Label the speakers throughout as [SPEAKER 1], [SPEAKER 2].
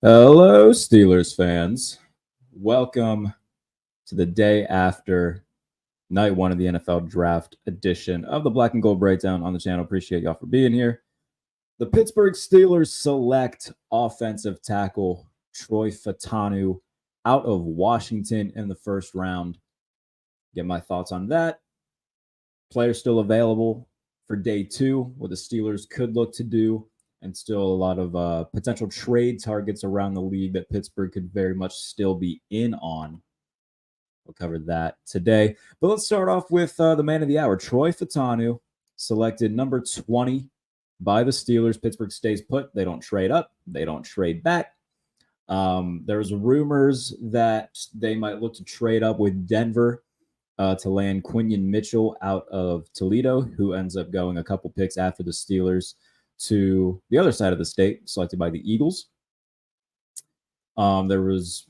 [SPEAKER 1] Hello, Steelers fans. Welcome to the day after night one of the NFL draft edition of the Black and Gold Breakdown on the channel. Appreciate y'all for being here. The Pittsburgh Steelers select offensive tackle Steelers-Fautanu out of Washington in the first round. Get my thoughts on that. Players still available for day two, what the Steelers could look to do, and still a lot of potential trade targets around the league that Pittsburgh could very much still be in on. We'll cover that today. But let's start off with the man of the hour, Steelers-Fautanu, selected number 20 by the Steelers. Pittsburgh stays put. They don't trade up. They don't trade back. There was rumors that they might look to trade up with Denver to land Quinyon Mitchell out of Toledo, who ends up going a couple picks after the Steelers to the other side of the state, selected by the Eagles. There was,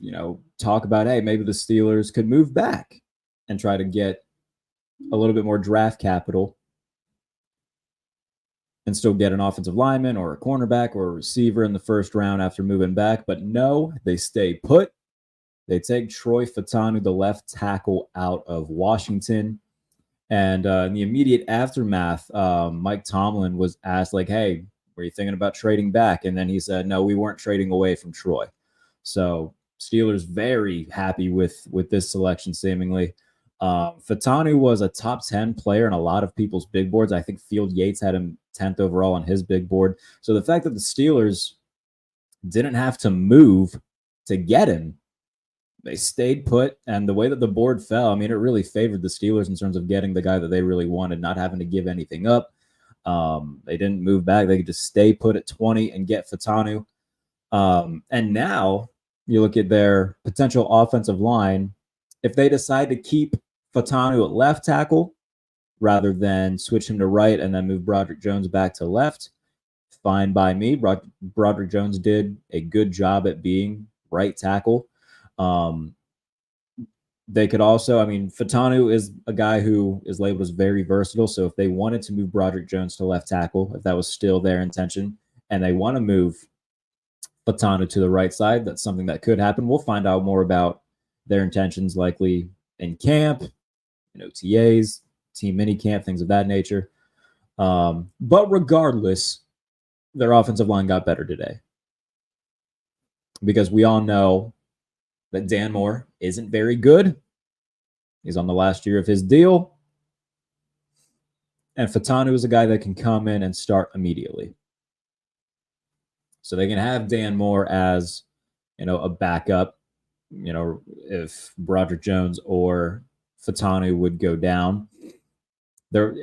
[SPEAKER 1] talk about, hey, maybe the Steelers could move back and try to get a little bit more draft capital and still get an offensive lineman or a cornerback or a receiver in the first round after moving back. But no, they stay put. They take Steelers-Fautanu, the left tackle, out of Washington. And in the immediate aftermath, Mike Tomlin was asked, hey, were you thinking about trading back? And then he said, no, we weren't trading away from Troy. So Steelers very happy with this selection, seemingly. Fautanu was a top 10 player in a lot of people's big boards. I think Field Yates had him 10th overall on his big board. So the fact that the Steelers didn't have to move to get him, they stayed put, and the way that the board fell, it really favored the Steelers in terms of getting the guy that they really wanted, not having to give anything up. They didn't move back. They could just stay put at 20 and get Fautanu. And now you look at their potential offensive line. If they decide to keep Fautanu at left tackle rather than switch him to right and then move Broderick Jones back to left, fine by me. Broderick Jones did a good job at being right tackle. They could also, Fautanu is a guy who is labeled as very versatile. So if they wanted to move Broderick Jones to left tackle, if that was still their intention, and they want to move Fautanu to the right side, that's something that could happen. We'll find out more about their intentions likely in camp, in OTAs, team mini camp, things of that nature. But regardless, their offensive line got better today. Because we all know that Dan Moore isn't very good. He's on the last year of his deal. And Fautanu is a guy that can come in and start immediately. So they can have Dan Moore as, a backup, if Broderick Jones or Fautanu would go down.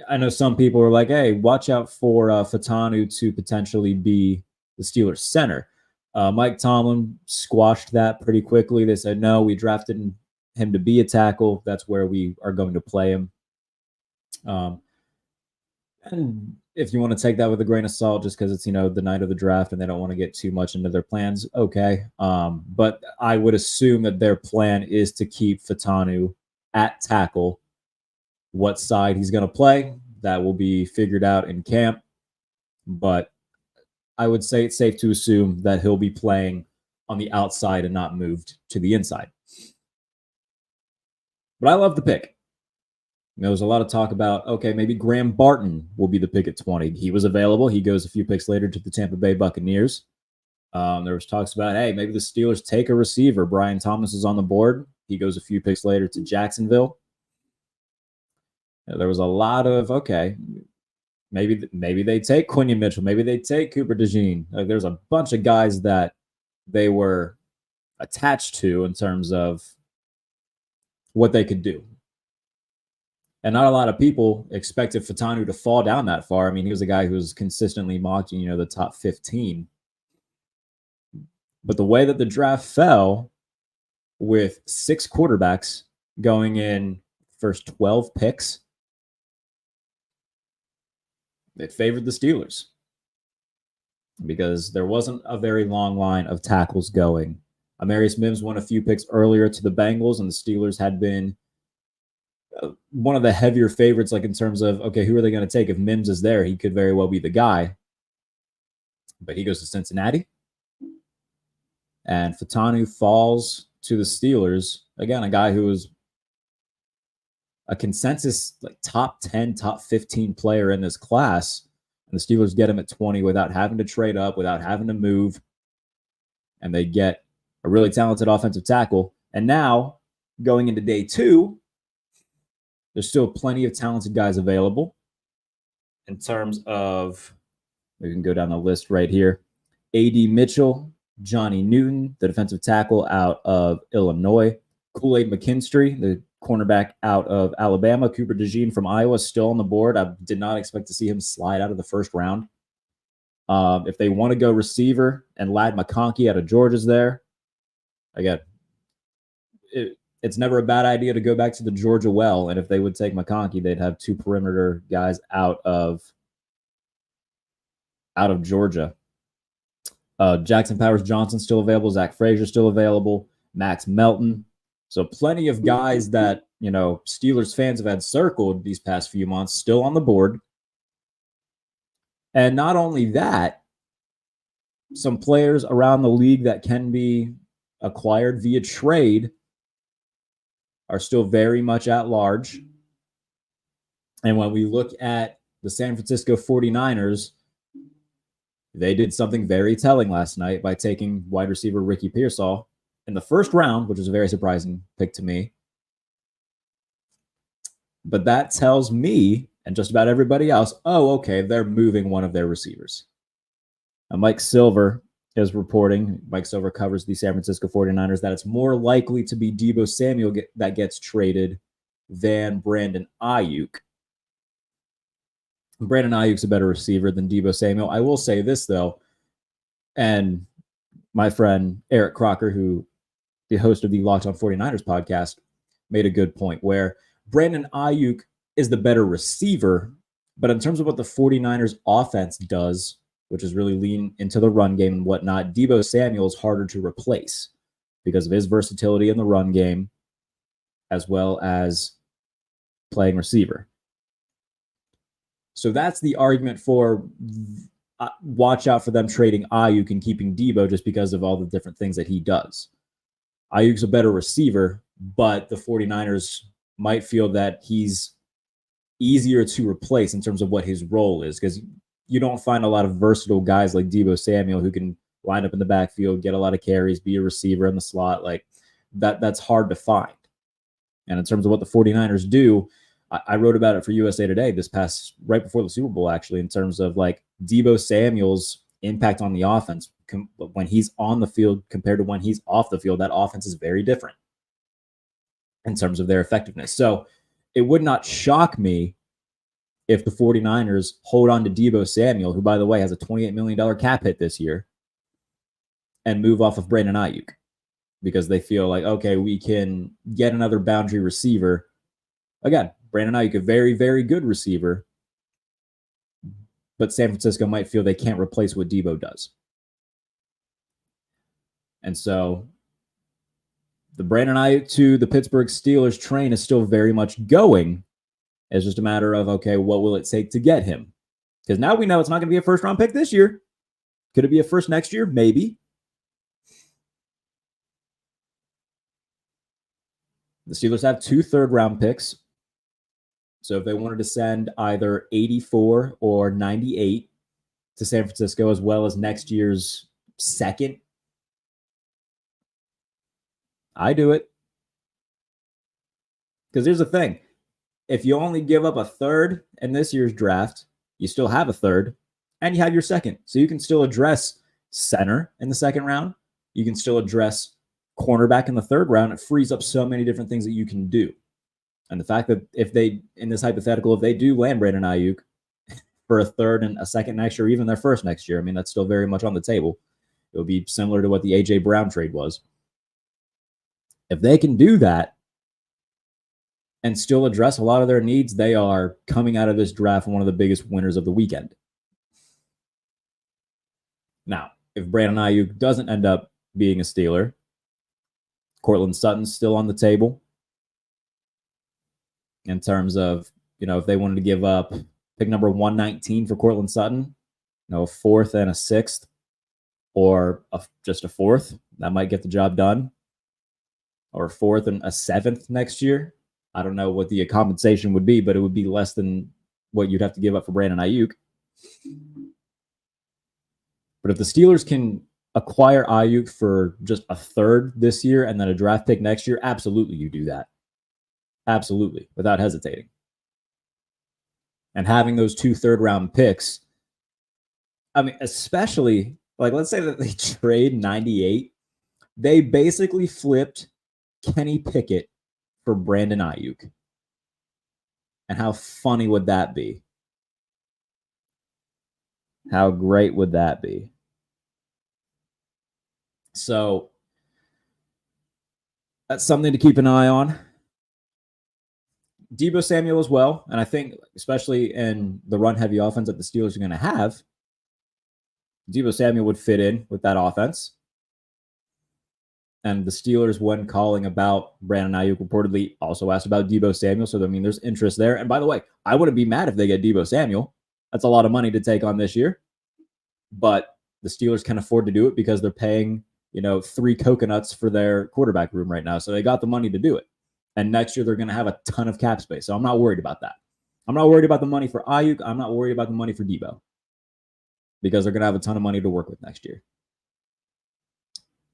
[SPEAKER 1] I know some people are like, hey, watch out for Fautanu to potentially be the Steelers center. Mike Tomlin squashed that pretty quickly. They said, no, we drafted him to be a tackle. That's where we are going to play him. And if you want to take that with a grain of salt, just because it's, the night of the draft and they don't want to get too much into their plans, okay. But I would assume that their plan is to keep Fautanu at tackle. What side he's going to play, that will be figured out in camp. But I would say it's safe to assume that he'll be playing on the outside and not moved to the inside. But I love the pick. There was a lot of talk about, okay, maybe Graham Barton will be the pick at 20. He was available. He goes a few picks later to the Tampa Bay Buccaneers. There was talks about, hey, maybe the Steelers take a receiver. Brian Thomas is on the board. He goes a few picks later to Jacksonville. There was a lot of, okay, maybe they take Quinyon Mitchell. Maybe they take Cooper DeJean. There's a bunch of guys that they were attached to in terms of what they could do. And not a lot of people expected Fautanu to fall down that far. He was a guy who was consistently mocked in, the top 15. But the way that the draft fell, with 6 quarterbacks going in first 12 picks, it favored the Steelers because there wasn't a very long line of tackles going. Amarius Mims won a few picks earlier to the Bengals, and the Steelers had been one of the heavier favorites, in terms of, okay, who are they going to take? If Mims is there, he could very well be the guy. But he goes to Cincinnati. And Fautanu falls to the Steelers. Again, a guy who was a consensus like top 10, top 15 player in this class. And the Steelers get him at 20 without having to trade up, without having to move. And they get a really talented offensive tackle. And now, going into day 2, there's still plenty of talented guys available. In terms of, we can go down the list right here. A.D. Mitchell, Johnny Newton, the defensive tackle out of Illinois. Kool-Aid McKinstry, the cornerback out of Alabama. Cooper DeJean from Iowa, still on the board. I did not expect to see him slide out of the first round. If they want to go receiver, and Ladd McConkey out of Georgia's there. Again, it's never a bad idea to go back to the Georgia well, and if they would take McConkey, they'd have 2 perimeter guys out of Georgia. Jackson Powers Johnson still available. Zach Frazier still available. Max Melton. So plenty of guys that, Steelers fans have had circled these past few months still on the board. And not only that, some players around the league that can be acquired via trade are still very much at large. And when we look at the San Francisco 49ers, they did something very telling last night by taking wide receiver Ricky Pearsall in the first round, which was a very surprising pick to me. But that tells me, and just about everybody else, oh, okay, they're moving one of their receivers. Now, Mike Silver is reporting, Mike Silver covers the San Francisco 49ers, that it's more likely to be Deebo Samuel that gets traded than Brandon Ayuk. Brandon Ayuk's a better receiver than Deebo Samuel. I will say this, though, and my friend Eric Crocker, who the host of the Locked On 49ers podcast, made a good point where Brandon Ayuk is the better receiver, but in terms of what the 49ers offense does, which is really lean into the run game and whatnot, Deebo Samuel is harder to replace because of his versatility in the run game as well as playing receiver. So that's the argument for watch out for them trading Ayuk and keeping Deebo just because of all the different things that he does. Ayuk's a better receiver, but the 49ers might feel that he's easier to replace in terms of what his role is, because you don't find a lot of versatile guys like Deebo Samuel who can line up in the backfield, get a lot of carries, be a receiver in the slot. Like that's hard to find. And in terms of what the 49ers do, I wrote about it for USA Today right before the Super Bowl, actually, in terms of like Deebo Samuel's impact on the offense when he's on the field compared to when he's off the field. That offense is very different in terms of their effectiveness. So it would not shock me if the 49ers hold on to Deebo Samuel, who, by the way, has a $28 million cap hit this year, and move off of Brandon Ayuk because they feel like, okay, we can get another boundary receiver. Again, Brandon Ayuk, a very, very good receiver, but San Francisco might feel they can't replace what Deebo does. And so the Brandon Ayuk to the Pittsburgh Steelers train is still very much going. It's just a matter of, okay, what will it take to get him? Because now we know it's not going to be a first-round pick this year. Could it be a first next year? Maybe. The Steelers have 2 third-round picks. So if they wanted to send either 84 or 98 to San Francisco, as well as next year's second, I do it. Because here's the thing. If you only give up a third in this year's draft, you still have a third, and you have your second. So you can still address center in the second round. You can still address cornerback in the third round. It frees up so many different things that you can do. And the fact that if they, in this hypothetical, if they do land Brandon Ayuk for a third and a second next year, or even their first next year, I mean, that's still very much on the table. It would be similar to what the A.J. Brown trade was. If they can do that and still address a lot of their needs, they are coming out of this draft one of the biggest winners of the weekend. Now, if Brandon Ayuk doesn't end up being a Steeler, Courtland Sutton's still on the table. In terms of, if they wanted to give up pick number 119 for Courtland Sutton, a 4th and a 6th, or just a fourth. That might get the job done. Or a fourth and a seventh next year. I don't know what the compensation would be, but it would be less than what you'd have to give up for Brandon Ayuk. But if the Steelers can acquire Ayuk for just a third this year and then a draft pick next year, absolutely you do that. Absolutely, without hesitating. And having those 2 third-round picks, I mean, especially, like, let's say that they trade 98. They basically flipped Kenny Pickett for Brandon Ayuk. And how funny would that be? How great would that be? So that's something to keep an eye on. Deebo Samuel as well. And I think, especially in the run-heavy offense that the Steelers are going to have, Deebo Samuel would fit in with that offense. And the Steelers, when calling about Brandon Ayuk, reportedly also asked about Deebo Samuel. So, I mean, there's interest there. And by the way, I wouldn't be mad if they get Deebo Samuel. That's a lot of money to take on this year. But the Steelers can afford to do it because they're paying, 3 coconuts for their quarterback room right now. So they got the money to do it. And next year, they're going to have a ton of cap space. So I'm not worried about that. I'm not worried about the money for Ayuk. I'm not worried about the money for Deebo because they're going to have a ton of money to work with next year.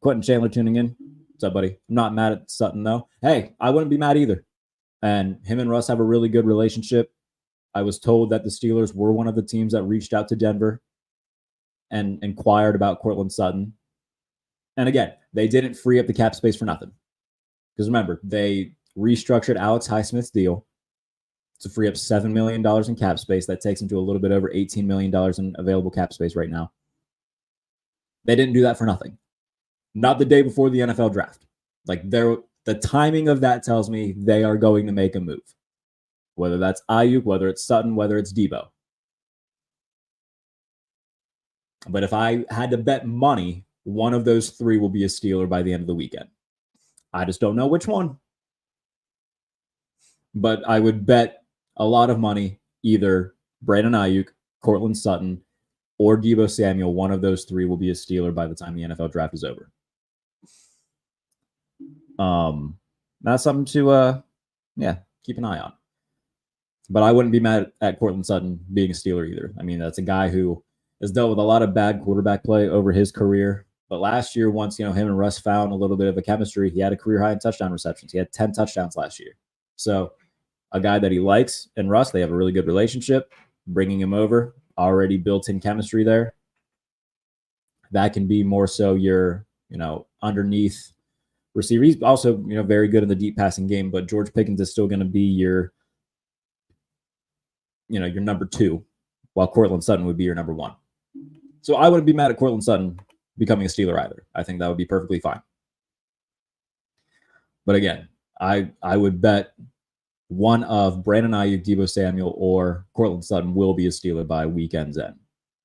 [SPEAKER 1] Quentin Chandler tuning in. What's up, buddy? I'm not mad at Sutton, though. Hey, I wouldn't be mad either. And him and Russ have a really good relationship. I was told that the Steelers were one of the teams that reached out to Denver and inquired about Courtland Sutton. And again, they didn't free up the cap space for nothing. Because remember, they restructured Alex Highsmith's deal to free up $7 million in cap space. That takes them to a little bit over $18 million in available cap space right now. They didn't do that for nothing. Not the day before the NFL draft. Like, the timing of that tells me they are going to make a move. Whether that's Ayuk, whether it's Sutton, whether it's Deebo. But if I had to bet money, one of those 3 will be a Steeler by the end of the weekend. I just don't know which one. But I would bet a lot of money either Brandon Ayuk, Courtland Sutton, or Deebo Samuel. One of those 3 will be a Steeler by the time the NFL draft is over. That's something to keep an eye on. But I wouldn't be mad at Courtland Sutton being a Steeler either. I mean, that's a guy who has dealt with a lot of bad quarterback play over his career. But last year, once him and Russ found a little bit of a chemistry, he had a career high in touchdown receptions. He had 10 touchdowns last year. So a guy that he likes, and Russ, they have a really good relationship. Bringing him over, already built-in chemistry there. That can be more so your, underneath receiver. He's also, very good in the deep passing game, but George Pickens is still going to be your number 2, while Courtland Sutton would be your number 1. So I wouldn't be mad at Courtland Sutton becoming a Steeler either. I think that would be perfectly fine. But again, I would bet one of Brandon Ayuk, Deebo Samuel, or Courtland Sutton will be a Steeler by weekend's end.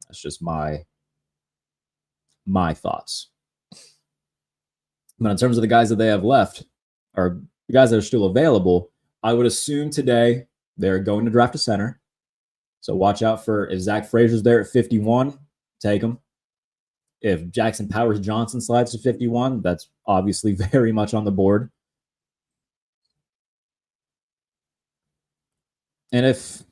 [SPEAKER 1] That's just my thoughts. But in terms of the guys that they have left, or the guys that are still available, I would assume today they're going to draft a center. So watch out for, if Zach Frazier's there at 51, take him. If Jackson Powers Johnson slides to 51, that's obviously very much on the board. And if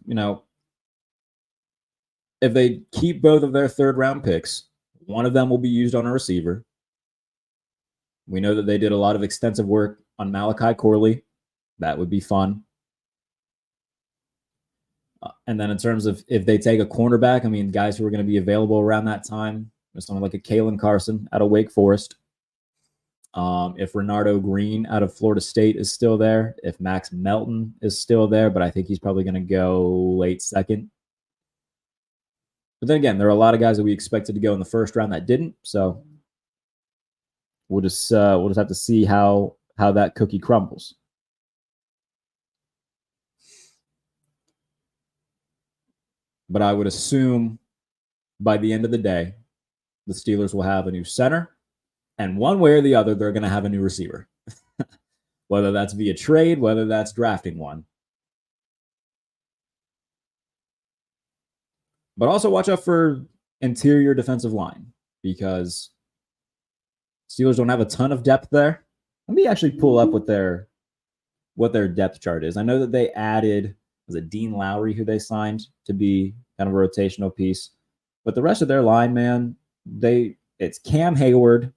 [SPEAKER 1] they keep both of their 3rd-round picks, one of them will be used on a receiver. We know that they did a lot of extensive work on Malachi Corley. That would be fun. And then in terms of if they take a cornerback, I mean, guys who are going to be available around that time, someone like a Kalen Carson out of Wake Forest. If Renardo Green out of Florida State is still there, if Max Melton is still there, but I think he's probably going to go late 2nd. But then again, there are a lot of guys that we expected to go in the 1st round that didn't. So we'll just have to see how that cookie crumbles. But I would assume by the end of the day, the Steelers will have a new center, and one way or the other, they're going to have a new receiver. Whether that's via trade, whether that's drafting one. But also watch out for interior defensive line, because Steelers don't have a ton of depth there. Let me actually pull up what their depth chart is. I know that they added, was it Dean Lowry, who they signed to be kind of a rotational piece. But the rest of their line, man, it's Cam Hayward,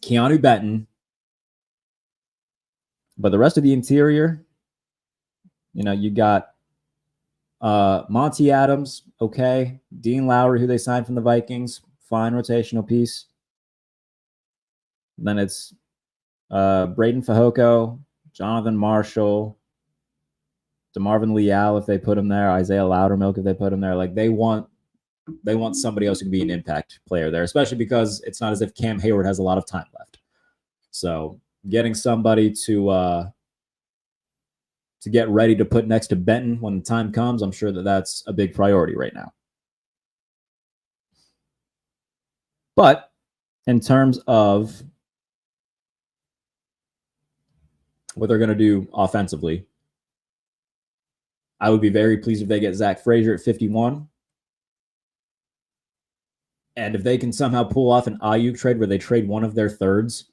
[SPEAKER 1] Keanu Benton. But the rest of the interior, you got Monty Adams, okay. Dean Lowry, who they signed from the Vikings, fine rotational piece. Then it's Braden Fehoko, Jonathan Marshall, DeMarvin Leal if they put him there, Isaiah Loudermilk if they put him there. Like they want somebody else who can be an impact player there, especially because it's not as if Cam Hayward has a lot of time left. So getting somebody to get ready to put next to Benton when the time comes, I'm sure that that's a big priority right now. But in terms of what they're going to do offensively, I would be very pleased if they get Zach Frazier at 51. And if they can somehow pull off an Ayuk trade where they trade one of their thirds,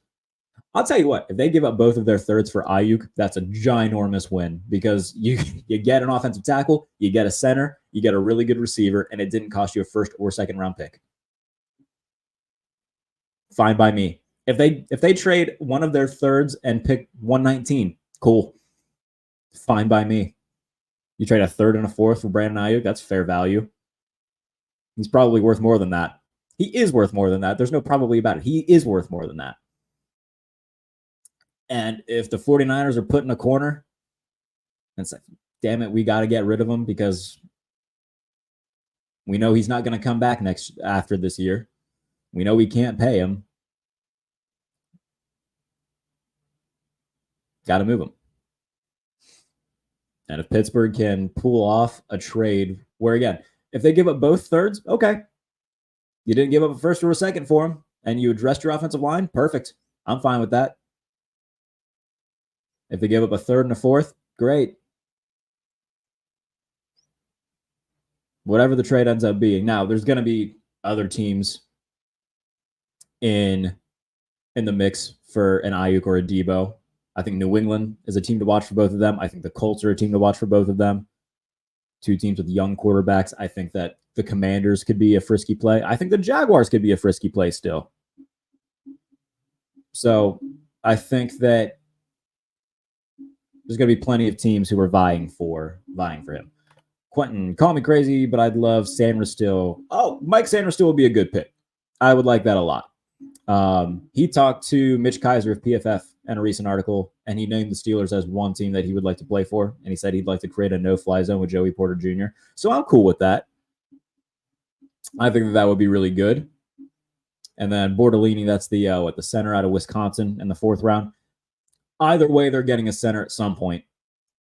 [SPEAKER 1] I'll tell you what, if they give up both of their thirds for Ayuk, that's a ginormous win because you get an offensive tackle, you get a center, you get a really good receiver, and it didn't cost you a first or second round pick. Fine by me. If they trade one of their thirds and pick 119, cool. Fine by me. You trade a third and a fourth for Brandon Ayuk, that's fair value. He's probably worth more than that. He is worth more than that. There's no probably about it. He is worth more than that. And if the 49ers are put in a corner, it's like, damn it, we got to get rid of him because we know he's not going to come back after this year. We know we can't pay him. Got to move him. And if Pittsburgh can pull off a trade where, again, if they give up both thirds, okay. You didn't give up a first or a second for him, and you addressed your offensive line, perfect. I'm fine with that. If they give up a third and a fourth, great. Whatever the trade ends up being. Now, there's going to be other teams in the mix for an Ayuk or a Debo. I think New England is a team to watch for both of them. I think the Colts are a team to watch for both of them. Two teams with young quarterbacks. I think that the Commanders could be a frisky play. I think the Jaguars could be a frisky play still. So I think that there's going to be plenty of teams who are vying for him. Quentin, call me crazy, but I'd love Sanders still. Oh, Mike Sanders still would be a good pick. I would like that a lot. He talked to Mitch Kaiser of PFF in a recent article, and he named the Steelers as one team that he would like to play for, and he said he'd like to create a no-fly zone with Joey Porter Jr. So I'm cool with that. I think that would be really good. And then Bortolini, that's the center out of Wisconsin in the 4th round. Either way, they're getting a center at some point.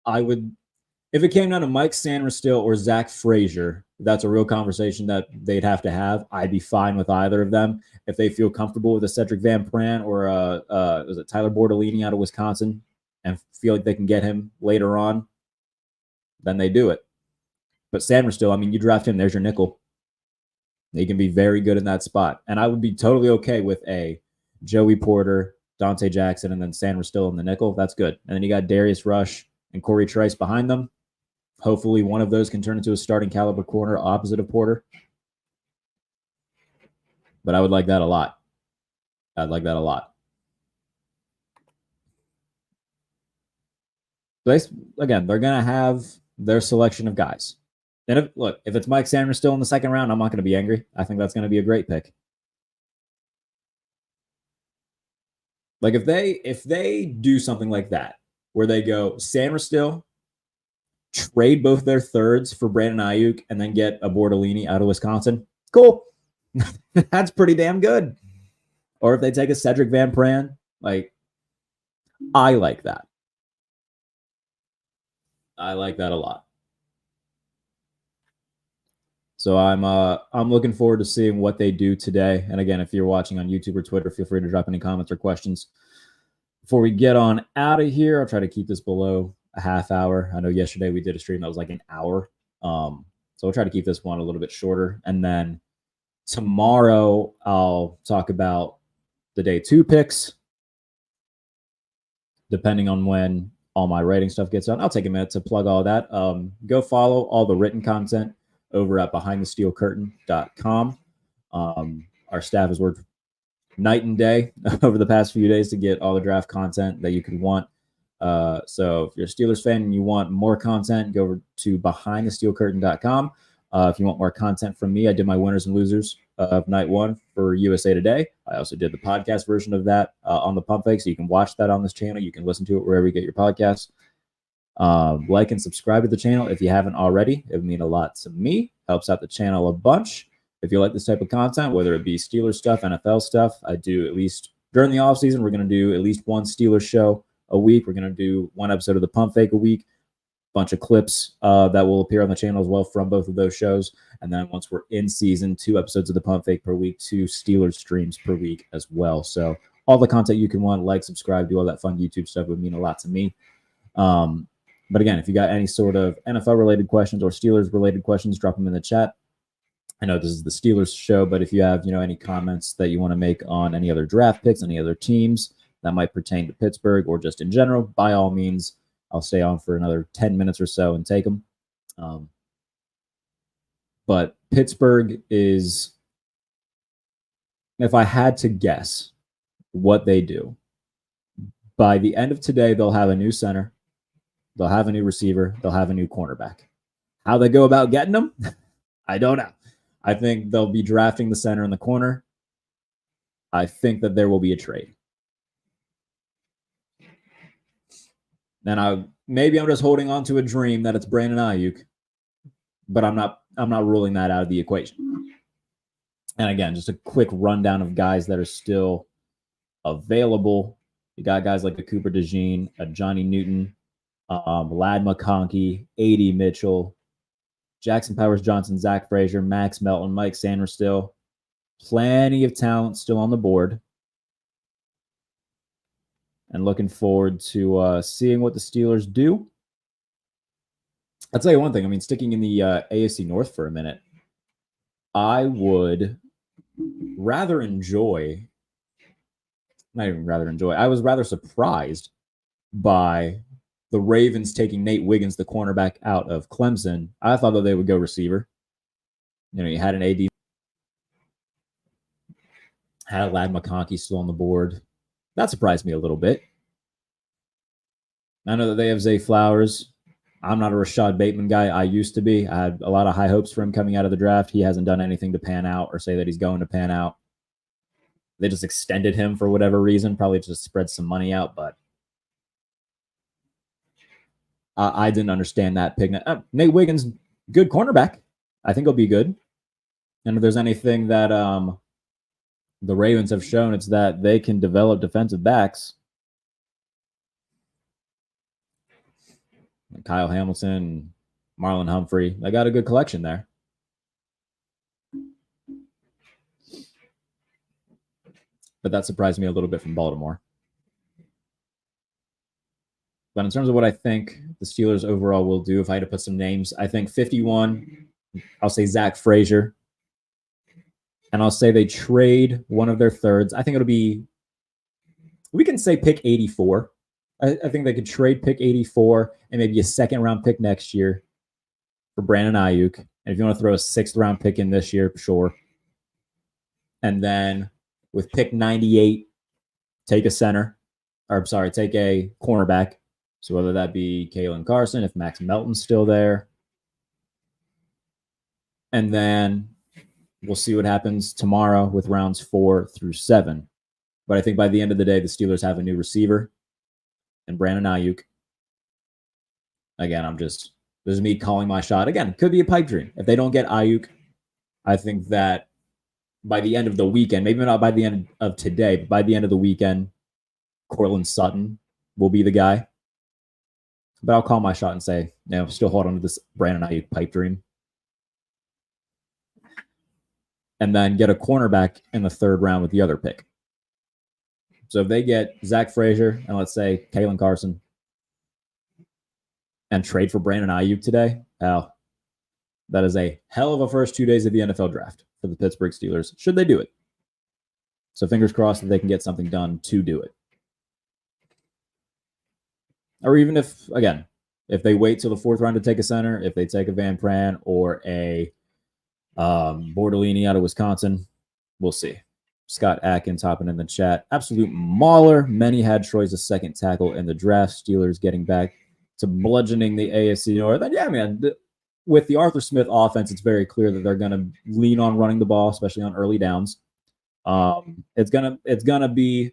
[SPEAKER 1] If it came down to Mike Sanders still or Zach Frazier, that's a real conversation that they'd have to have. I'd be fine with either of them. If they feel comfortable with a Cedric Van Pran or was it Tyler Bortolini out of Wisconsin and feel like they can get him later on, then they do it. But Sanders still, you draft him, there's your nickel. He can be very good in that spot. And I would be totally okay with a Joey Porter, Dante Jackson, and then Sanders still in the nickel. That's good. And then you got Darius Rush and Corey Trice behind them. Hopefully one of those can turn into a starting caliber corner opposite of Porter. But I would like that a lot. I'd like that a lot. But again, they're going to have their selection of guys. And if it's Mike Sanders still in the 2nd round, I'm not going to be angry. I think that's going to be a great pick. Like if they do something like that, where they go Sanders still, trade both their thirds for Brandon Ayuk, and then get a Bortolini out of Wisconsin, cool. That's pretty damn good. Or if they take a Cedric Van Pran, I like that. I like that a lot. So I'm looking forward to seeing what they do today. And again, if you're watching on YouTube or Twitter, feel free to drop any comments or questions. Before we get on out of here, I'll try to keep this below a half hour. I know yesterday we did a stream that was like an hour. So we'll try to keep this one a little bit shorter. And then tomorrow I'll talk about the day 2 picks, depending on when all my writing stuff gets done. I'll take a minute to plug all that. Go follow all the written content over at behindthesteelcurtain.com. Our staff has worked night and day over the past few days to get all the draft content that you could want. So if you're a Steelers fan and you want more content, go over to behindthesteelcurtain.com. If you want more content from me, I did my winners and losers of night 1 for USA Today. I also did the podcast version of that on the Pump Fake, so you can watch that on this channel. You can listen to it wherever you get your podcasts. Like and subscribe to the channel if you haven't already. It would mean a lot to me. Helps out the channel a bunch. If you like this type of content, whether it be Steelers stuff, NFL stuff, I do at least during the offseason, we're going to do at least one Steelers show a week. We're going to do one episode of the Pump Fake a week. Bunch of clips that will appear on the channel as well from both of those shows. And then once we're in season, 2 episodes of the Pump Fake per week, 2 Steelers streams per week as well. So all the content you can want, like, subscribe, do all that fun YouTube stuff would mean a lot to me. But again, if you got any sort of NFL related questions or Steelers related questions, drop them in the chat. I know this is the Steelers show, but if you have, any comments that you want to make on any other draft picks, any other teams that might pertain to Pittsburgh or just in general, by all means, I'll stay on for another 10 minutes or so and take them. But Pittsburgh is, if I had to guess what they do, by the end of today, they'll have a new center, they'll have a new receiver, they'll have a new cornerback. How they go about getting them, I don't know. I think they'll be drafting the center and the corner. I think that there will be a trade. And maybe I'm just holding on to a dream that it's Brandon Ayuk, but I'm not ruling that out of the equation. And again, just a quick rundown of guys that are still available. You got guys like a Cooper DeJean, a Johnny Newton, Ladd McConkey, A.D. Mitchell, Jackson Powers-Johnson, Zach Frazier, Max Melton, Mike Sanders still. Plenty of talent still on the board. And looking forward to seeing what the Steelers do. I'll tell you one thing. Sticking in the AFC North for a minute, I would rather enjoy, not even rather enjoy, I was rather surprised by the Ravens taking Nate Wiggins, the cornerback, out of Clemson. I thought that they would go receiver. You had an AD, had a Ladd McConkey still on the board. That surprised me a little bit. I know that they have Zay Flowers. I'm not a Rashad Bateman guy. I used to be. I had a lot of high hopes for him coming out of the draft. He hasn't done anything to pan out or say that he's going to pan out. They just extended him for whatever reason, probably just spread some money out, but I didn't understand that pick. Nate Wiggins, good cornerback. I think he'll be good. And if there's anything that the Ravens have shown, it's that they can develop defensive backs. Kyle Hamilton, Marlon Humphrey. They got a good collection there. But that surprised me a little bit from Baltimore. But in terms of what I think the Steelers overall will do, if I had to put some names, I think 51, I'll say Zach Frazier. And I'll say they trade one of their thirds. I think it'll be, we can say pick 84. I think they could trade pick 84 and maybe a second-round pick next year for Brandon Ayuk. And if you want to throw a sixth-round pick in this year, sure. And then with pick 98, take a center. Or, I'm sorry, take a cornerback. So whether that be Kalen Carson, if Max Melton's still there. And then we'll see what happens tomorrow with rounds 4 through 7. But I think by the end of the day, the Steelers have a new receiver and Brandon Ayuk. Again, this is me calling my shot. Again, could be a pipe dream. If they don't get Ayuk, I think that by the end of the weekend, maybe not by the end of today, but by the end of the weekend, Courtland Sutton will be the guy. But I'll call my shot and say, still hold on to this Brandon Ayuk pipe dream. And then get a cornerback in the third round with the other pick. So if they get Zach Frazier and let's say Kalen Carson and trade for Brandon Ayuk today, that is a hell of a first 2 days of the NFL draft for the Pittsburgh Steelers, should they do it. So fingers crossed that they can get something done to do it. Or even if, again, if they wait till the 4th round to take a center, if they take a Van Pran or a Bordolini out of Wisconsin, we'll see. Scott Atkins hopping in the chat. Absolute mauler. Many had Troy's a second tackle in the draft. Steelers getting back to bludgeoning the AFC North. And yeah, man, with the Arthur Smith offense, it's very clear that they're going to lean on running the ball, especially on early downs. It's gonna be,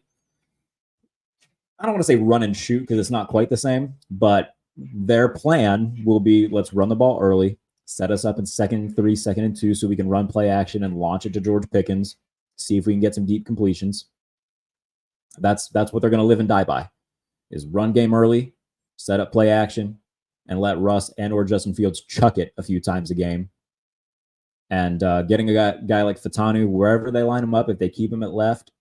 [SPEAKER 1] I don't want to say run and shoot because it's not quite the same, but their plan will be, let's run the ball early, set us up in 2nd, 3, 2nd and 2, so we can run play action and launch it to George Pickens. See if we can get some deep completions. That's what they're going to live and die by, is run game early, set up play action, and let Russ and or Justin Fields chuck it a few times a game. And getting a guy like Fautanu, wherever they line him up, if they keep him at left,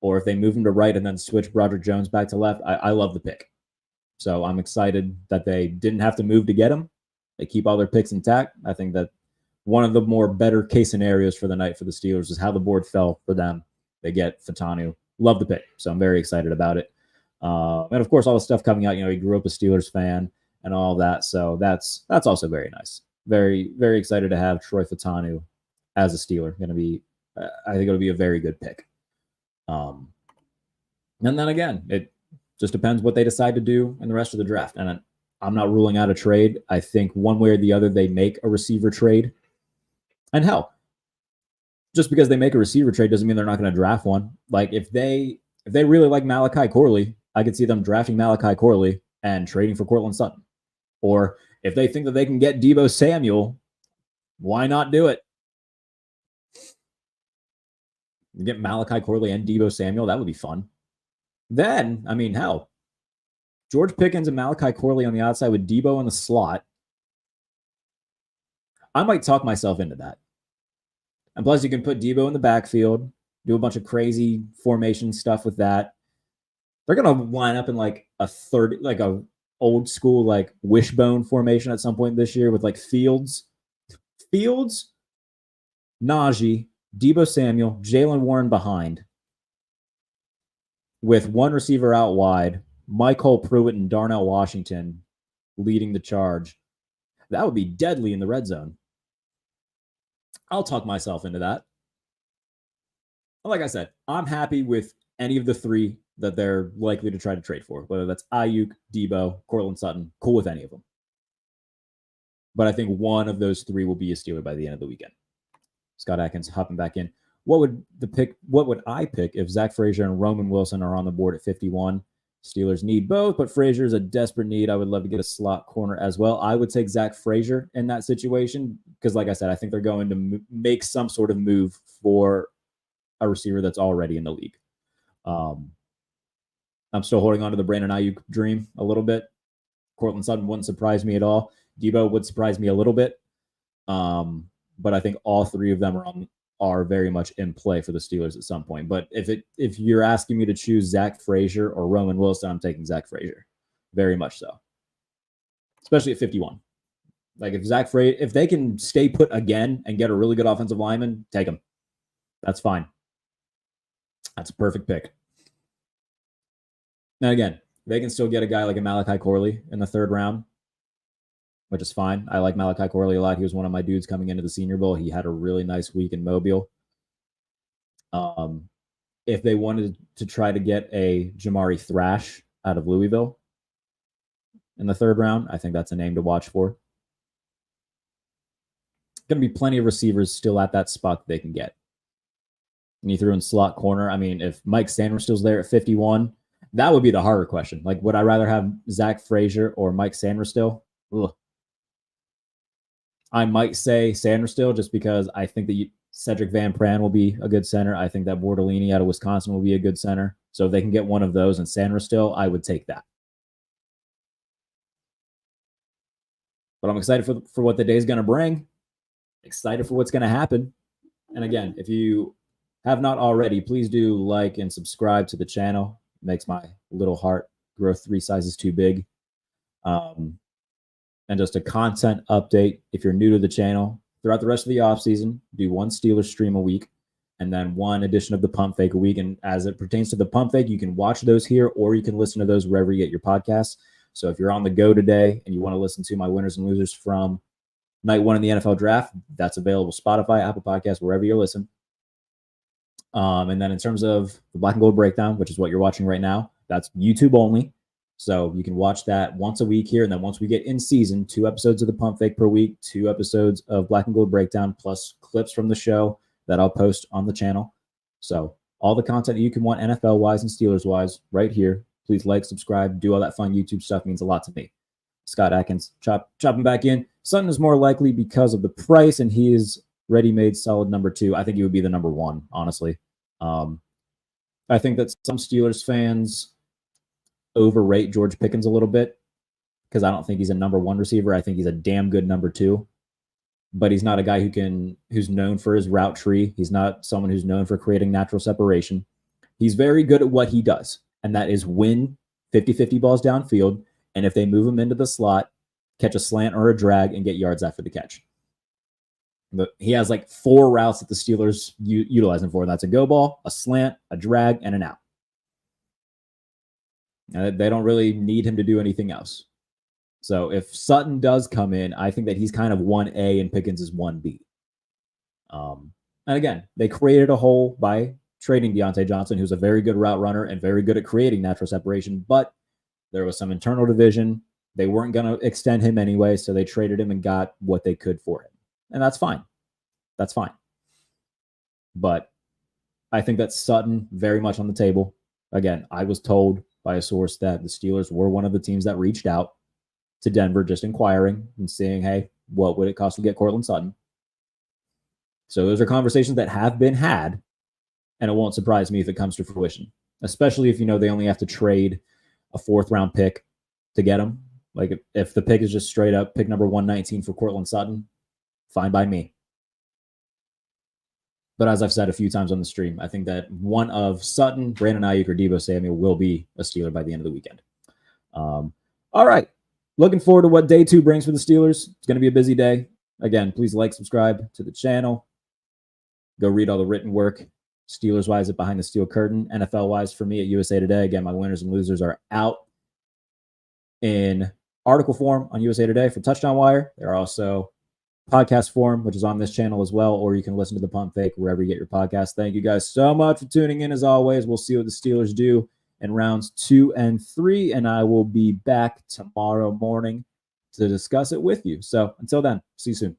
[SPEAKER 1] or if they move him to right and then switch Broderick Jones back to left, I love the pick. So I'm excited that they didn't have to move to get him. They keep all their picks intact. I think that one of the more better case scenarios for the night for the Steelers is how the board fell for them. They get Fautanu. Love the pick. So I'm very excited about it. And of course, all the stuff coming out, he grew up a Steelers fan and all that. So that's also very nice. Very, very excited to have Troy Fautanu as a Steeler. I think it'll be a very good pick. And then again, it just depends what they decide to do in the rest of the draft. And I'm not ruling out a trade. I think one way or the other, they make a receiver trade. And hell, just because they make a receiver trade doesn't mean they're not going to draft one. Like if they really like Malachi Corley, I could see them drafting Malachi Corley and trading for Cortland Sutton. Or if they think that they can get Deebo Samuel, why not do it? Get Malachi Corley and Deebo Samuel, that would be fun. Then, hell, George Pickens and Malachi Corley on the outside with Deebo in the slot. I might talk myself into that. And plus, you can put Deebo in the backfield, do a bunch of crazy formation stuff with that. They're going to line up in like a old school like wishbone formation at some point this year with like Fields, Najee, Deebo Samuel, Jalen Warren behind, with one receiver out wide, Michael Pruitt and Darnell Washington leading the charge. That would be deadly in the red zone. I'll talk myself into that. Like I said, I'm happy with any of the 3 that they're likely to try to trade for, whether that's Ayuk, Deebo, Cortland Sutton. Cool with any of them. But I think one of those 3 will be a Steeler by the end of the weekend. Scott Atkins hopping back in. What would I pick if Zach Frazier and Roman Wilson are on the board at 51? Steelers need both, but Frazier is a desperate need. I would love to get a slot corner as well. I would take Zach Frazier in that situation because, like I said, I think they're going to make some sort of move for a receiver that's already in the league. I'm still holding on to the Brandon Ayuk dream a little bit. Cortland Sutton wouldn't surprise me at all. Deebo would surprise me a little bit. But I think all 3 of them are very much in play for the Steelers at some point. But if you're asking me to choose Zach Frazier or Roman Wilson, I'm taking Zach Frazier. Very much so. Especially at 51. Like if they can stay put again and get a really good offensive lineman, take him. That's fine. That's a perfect pick. Now again, they can still get a guy like a Malachi Corley in the 3rd round, which is fine. I like Malachi Corley a lot. He was one of my dudes coming into the Senior Bowl. He had a really nice week in Mobile. If they wanted to try to get a Jamari Thrash out of Louisville in the 3rd round, I think that's a name to watch for. Going to be plenty of receivers still at that spot that they can get. And you threw in slot corner. If Mike Sanders there at 51, that would be the harder question. Like, would I rather have Zach Frazier or Mike Sanders still? Ugh. I might say Sanders still just because I think that Cedric Van Pran will be a good center. I think that Bordolini out of Wisconsin will be a good center. So if they can get one of those and Sanders still, I would take that. But I'm excited for what the day is going to bring. Excited for what's going to happen. And again, if you have not already, please do like and subscribe to the channel. It makes my little heart grow 3 sizes too big. And just a content update. If you're new to the channel, throughout the rest of the offseason, do 1 Steelers stream a week. and then one edition of the Pump Fake a week. And as it pertains to the Pump Fake, you can watch those here, or you can listen to those wherever you get your podcasts. So if you're on the go today and you want to listen to my winners and losers from night one in the NFL draft, that's available Spotify, Apple Podcasts, wherever you listen. And then in terms of the Black and Gold Breakdown, which is what you're watching right now, that's YouTube only. So you can watch that once a week here. And then once we get in season, 2 episodes of the Pump Fake per week, 2 episodes of Black and Gold Breakdown, plus clips from the show that I'll post on the channel. So all the content that you can want NFL-wise and Steelers-wise right here. Please like, subscribe, do all that fun YouTube stuff. It means a lot to me. Scott Atkins, chopping back in. Sutton is more likely because of the price, and he is ready-made solid number 2. I think he would be the number 1, honestly. I think that some Steelers fans overrate George Pickens a little bit because I don't think he's a number 1 receiver. I think he's a damn good number 2. But he's not a guy who's known for his route tree. He's not someone who's known for creating natural separation. He's very good at what he does, and that is win 50-50 balls downfield, and if they move him into the slot, catch a slant or a drag and get yards after the catch. But he has like 4 routes that the Steelers utilize him for, and that's a go ball, a slant, a drag, and an out. They don't really need him to do anything else. So if Sutton does come in, I think that he's kind of 1A and Pickens is 1B. And again, they created a hole by trading Deontay Johnson, who's a very good route runner and very good at creating natural separation, but there was some internal division. They weren't going to extend him anyway, so they traded him and got what they could for him. And that's fine. That's fine. But I think that Sutton very much on the table. Again, I was told by a source that the Steelers were one of the teams that reached out to Denver, just inquiring and saying, hey, what would it cost to get Courtland Sutton? So those are conversations that have been had, and it won't surprise me if it comes to fruition, especially if, they only have to trade a 4th-round pick to get him. Like if the pick is just straight up pick number 119 for Courtland Sutton, fine by me. But as I've said a few times on the stream, I think that one of Sutton, Brandon Ayuk, or Deebo Samuel will be a Steeler by the end of the weekend. All right. Looking forward to what day 2 brings for the Steelers. It's going to be a busy day. Again, please like, subscribe to the channel. Go read all the written work, Steelers-wise at Behind the Steel Curtain, NFL-wise for me at USA Today. Again, my winners and losers are out in article form on USA Today for Touchdown Wire. They're also podcast form, which is on this channel as well, or you can listen to the Pump Fake wherever you get your podcast. Thank you guys so much for tuning in. As always, we'll see what the Steelers do in rounds 2 and 3, and I will be back tomorrow morning to discuss it with you. So until then, see you soon.